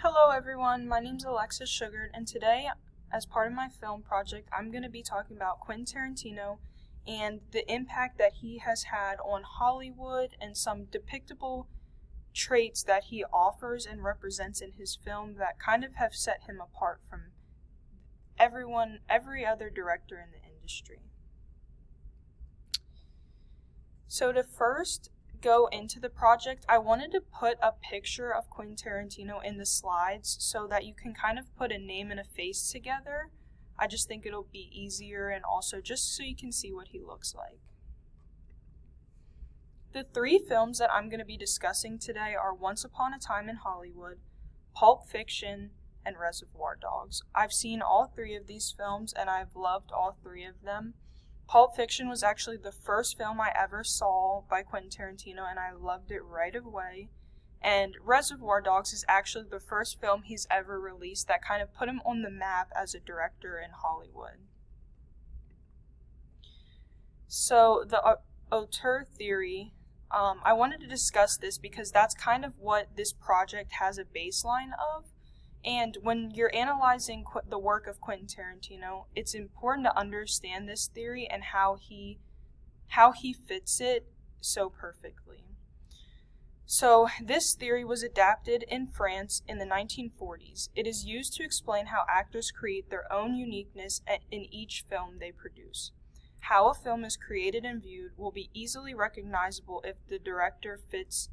Hello everyone, my name's Alexis Sugard, and today, as part of my film project, I'm going to be talking about Quentin Tarantino and the impact that he has had on Hollywood and some depictable traits that he offers and represents in his film that kind of have set him apart from every other director in the industry. So to first go into the project, I wanted to put a picture of Quentin Tarantino in the slides so that you can kind of put a name and a face together. I just think it'll be easier, and also just so you can see what he looks like. The three films that I'm going to be discussing today are Once Upon a Time in Hollywood, Pulp Fiction, and Reservoir Dogs. I've seen all three of these films and I've loved all three of them. Pulp Fiction was actually the first film I ever saw by Quentin Tarantino, and I loved it right away. And Reservoir Dogs is actually the first film he's ever released that kind of put him on the map as a director in Hollywood. So the Auteur Theory, I wanted to discuss this because that's kind of what this project has a baseline of. And when you're analyzing the work of Quentin Tarantino, it's important to understand this theory and how he fits it so perfectly. So this theory was adapted in France in the 1940s. It is used to explain how actors create their own uniqueness in each film they produce. How a film is created and viewed will be easily recognizable if the director fits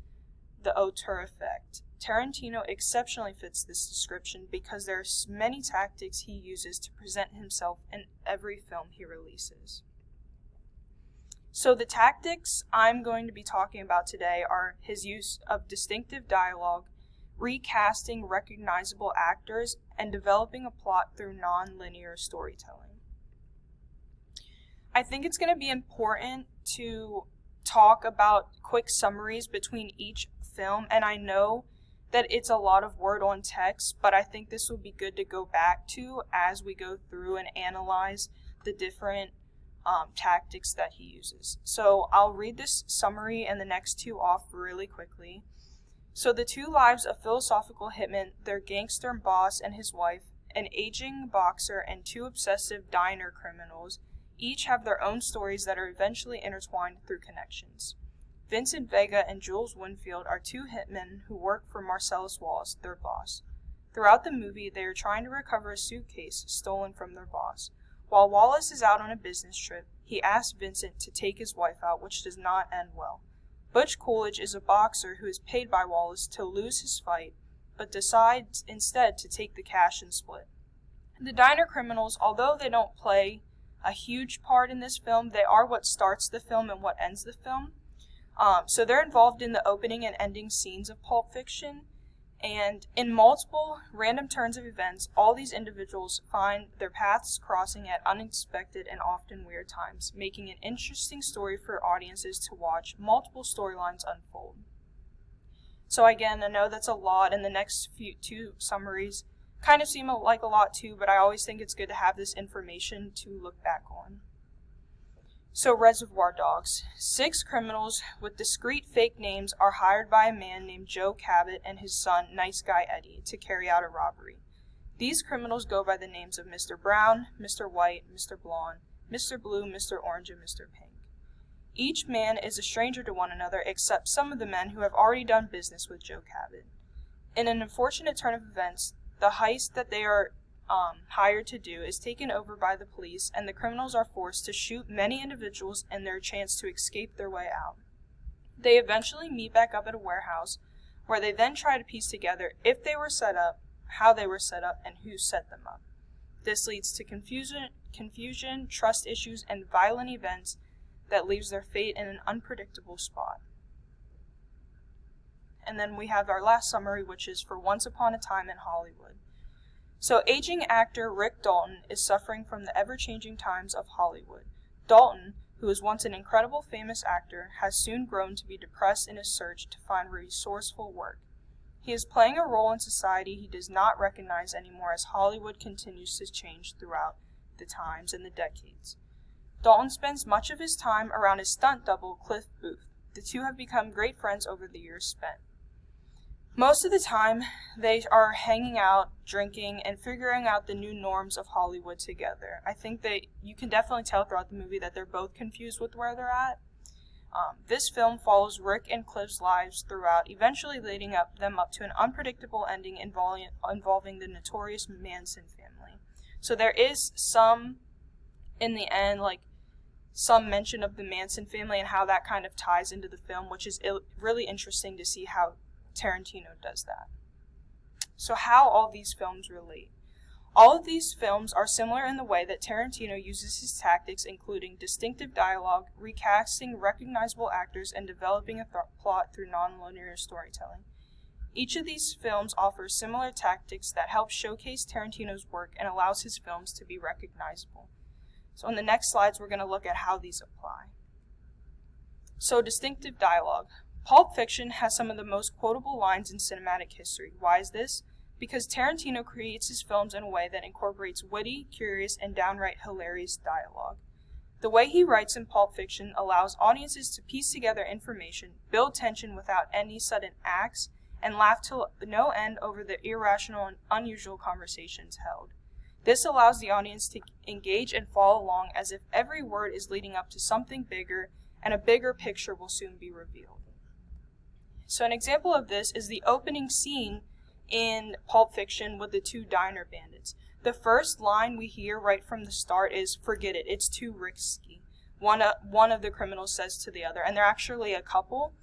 the Auteur Effect. Tarantino exceptionally fits this description because there are many tactics he uses to present himself in every film he releases. So the tactics I'm going to be talking about today are his use of distinctive dialogue, recasting recognizable actors, and developing a plot through non-linear storytelling. I think it's going to be important to talk about quick summaries between each film, and I know that it's a lot of word on text, but I think this will be good to go back to as we go through and analyze the different tactics that he uses. So I'll read this summary and the next two off really quickly. So the two lives of philosophical hitmen, their gangster boss and his wife, an aging boxer, and two obsessive diner criminals, each have their own stories that are eventually intertwined through connections. Vincent Vega and Jules Winfield are two hitmen who work for Marcellus Wallace, their boss. Throughout the movie, they are trying to recover a suitcase stolen from their boss. While Wallace is out on a business trip, he asks Vincent to take his wife out, which does not end well. Butch Coolidge is a boxer who is paid by Wallace to lose his fight, but decides instead to take the cash and split. The diner criminals, although they don't play a huge part in this film, they are what starts the film and what ends the film. So they're involved in the opening and ending scenes of Pulp Fiction, and in multiple random turns of events, all these individuals find their paths crossing at unexpected and often weird times, making an interesting story for audiences to watch multiple storylines unfold. So again, I know that's a lot, and the next two summaries kind of seem like a lot too, but I always think it's good to have this information to look back on. So Reservoir Dogs. 6 criminals with discreet fake names are hired by a man named Joe Cabot and his son, Nice Guy Eddie, to carry out a robbery. These criminals go by the names of Mr. Brown, Mr. White, Mr. Blonde, Mr. Blue, Mr. Orange, and Mr. Pink. Each man is a stranger to one another except some of the men who have already done business with Joe Cabot. In an unfortunate turn of events, the heist that they are hired to do is taken over by the police, and the criminals are forced to shoot many individuals in their chance to escape their way out. They eventually meet back up at a warehouse, where they then try to piece together if they were set up, how they were set up, and who set them up. This leads to confusion, trust issues, and violent events that leaves their fate in an unpredictable spot. And then we have our last summary, which is for Once Upon a Time in Hollywood. So aging actor Rick Dalton is suffering from the ever-changing times of Hollywood. Dalton, who was once an incredible famous actor, has soon grown to be depressed in his search to find resourceful work. He is playing a role in society he does not recognize anymore as Hollywood continues to change throughout the times and the decades. Dalton spends much of his time around his stunt double, Cliff Booth. The two have become great friends over the years spent. Most of the time, they are hanging out, drinking, and figuring out the new norms of Hollywood together. I think that you can definitely tell throughout the movie that they're both confused with where they're at. This film follows Rick and Cliff's lives throughout, eventually leading them up to an unpredictable ending involving the notorious Manson family. So there is some, in the end, like some mention of the Manson family and how that kind of ties into the film, which is really interesting to see how Tarantino does that. So how all these films relate. All of these films are similar in the way that Tarantino uses his tactics, including distinctive dialogue, recasting recognizable actors, and developing a plot through non-linear storytelling. Each of these films offers similar tactics that help showcase Tarantino's work and allows his films to be recognizable. So in the next slides, we're going to look at how these apply. So distinctive dialogue. Pulp Fiction has some of the most quotable lines in cinematic history. Why is this? Because Tarantino creates his films in a way that incorporates witty, curious, and downright hilarious dialogue. The way he writes in Pulp Fiction allows audiences to piece together information, build tension without any sudden acts, and laugh to no end over the irrational and unusual conversations held. This allows the audience to engage and follow along as if every word is leading up to something bigger, and a bigger picture will soon be revealed. So an example of this is the opening scene in Pulp Fiction with the two diner bandits. The first line we hear right from the start is, "Forget it, it's too risky," one of the criminals says to the other, and they're actually a couple.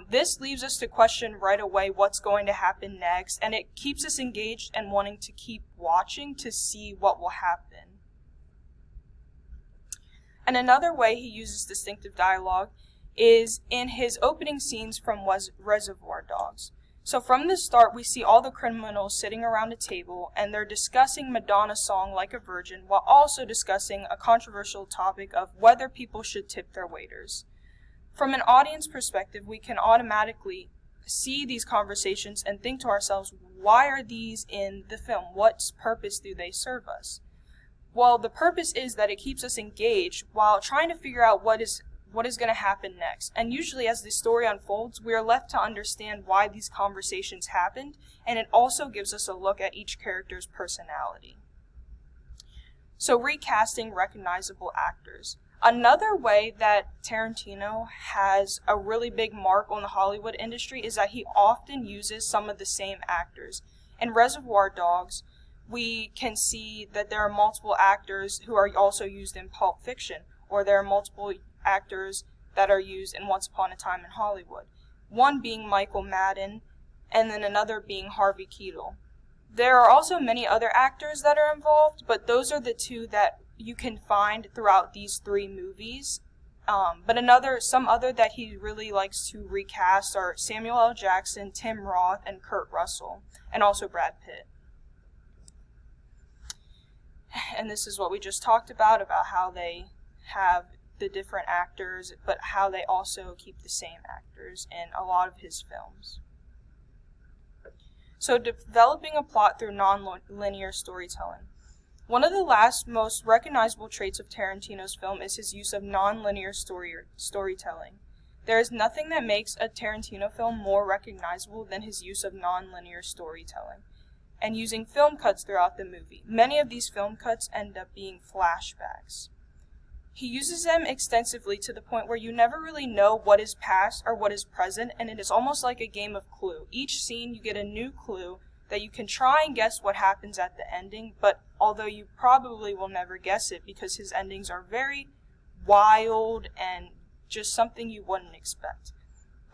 This leaves us to question right away what's going to happen next, and it keeps us engaged and wanting to keep watching to see what will happen. And another way he uses distinctive dialogue is in his opening scenes from Reservoir Dogs. So from the start, we see all the criminals sitting around a table, and they're discussing Madonna's song Like a Virgin, while also discussing a controversial topic of whether people should tip their waiters. From an audience perspective, we can automatically see these conversations and think to ourselves, why are these in the film? What purpose do they serve us? Well, the purpose is that it keeps us engaged while trying to figure out what is going to happen next. And usually as the story unfolds, we are left to understand why these conversations happened, and it also gives us a look at each character's personality. So recasting recognizable actors. Another way that Tarantino has a really big mark on the Hollywood industry is that he often uses some of the same actors. In Reservoir Dogs, we can see that there are multiple actors who are also used in Pulp Fiction, or there are multiple actors that are used in Once Upon a Time in Hollywood. One being Michael Madden, and then another being Harvey Keitel. There are also many other actors that are involved, but those are the two that you can find throughout these three movies. But some other that he really likes to recast are Samuel L. Jackson, Tim Roth, and Kurt Russell, and also Brad Pitt. And this is what we just talked about how they have the different actors, but how they also keep the same actors in a lot of his films. So developing a plot through non-linear storytelling. One of the last most recognizable traits of Tarantino's film is his use of non-linear storytelling. There is nothing that makes a Tarantino film more recognizable than his use of non-linear storytelling, and using film cuts throughout the movie. Many of these film cuts end up being flashbacks. He uses them extensively to the point where you never really know what is past or what is present, and it is almost like a game of Clue. Each scene you get a new clue that you can try and guess what happens at the ending, but although you probably will never guess it because his endings are very wild and just something you wouldn't expect.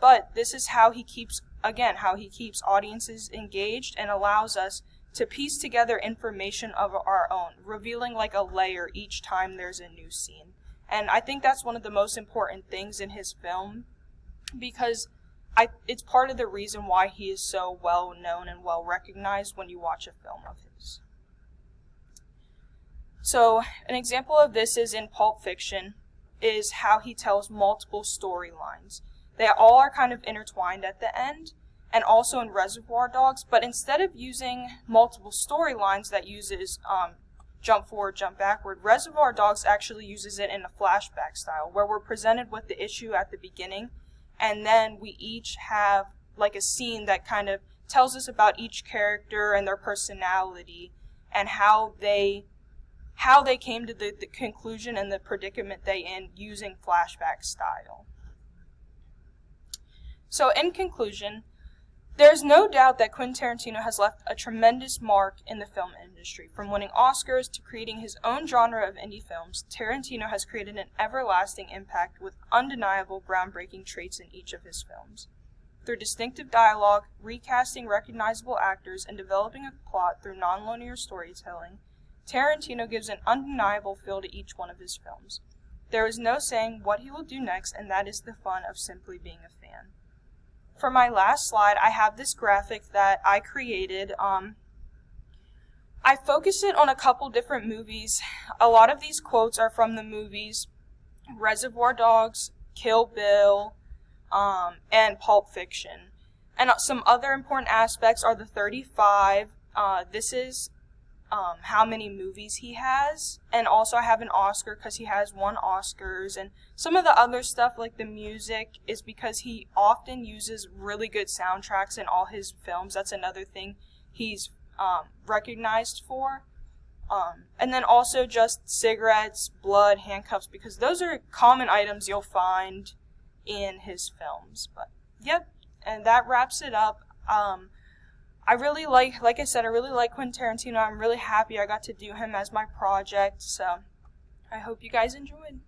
But this is how he keeps audiences engaged and allows us to piece together information of our own, revealing like a layer each time there's a new scene. And I think that's one of the most important things in his film, because it's part of the reason why he is so well known and well recognized when you watch a film of his. So an example of this is in Pulp Fiction, is how he tells multiple storylines. They all are kind of intertwined at the end, and also in Reservoir Dogs, but instead of using multiple storylines that uses jump forward, jump backward, Reservoir Dogs actually uses it in a flashback style, where we're presented with the issue at the beginning, and then we each have like a scene that kind of tells us about each character and their personality and how they came to the conclusion and the predicament they in using flashback style. So in conclusion, there's no doubt that Quentin Tarantino has left a tremendous mark in the film industry. From winning Oscars to creating his own genre of indie films, Tarantino has created an everlasting impact with undeniable groundbreaking traits in each of his films. Through distinctive dialogue, recasting recognizable actors, and developing a plot through nonlinear storytelling, Tarantino gives an undeniable feel to each one of his films. There is no saying what he will do next, and that is the fun of simply being a fan. For my last slide, I have this graphic that I created. I focused it on a couple different movies. A lot of these quotes are from the movies Reservoir Dogs, Kill Bill, and Pulp Fiction. And some other important aspects are the 35. This is how many movies he has, and also I have an Oscar because he has won Oscars, and some of the other stuff like the music is because he often uses really good soundtracks in all his films. That's another thing he's recognized for. And then also just cigarettes, blood, handcuffs, because those are common items you'll find in his films. But yep, and that wraps it up. I really like I said, I really like Quentin Tarantino. I'm really happy I got to do him as my project, so I hope you guys enjoyed.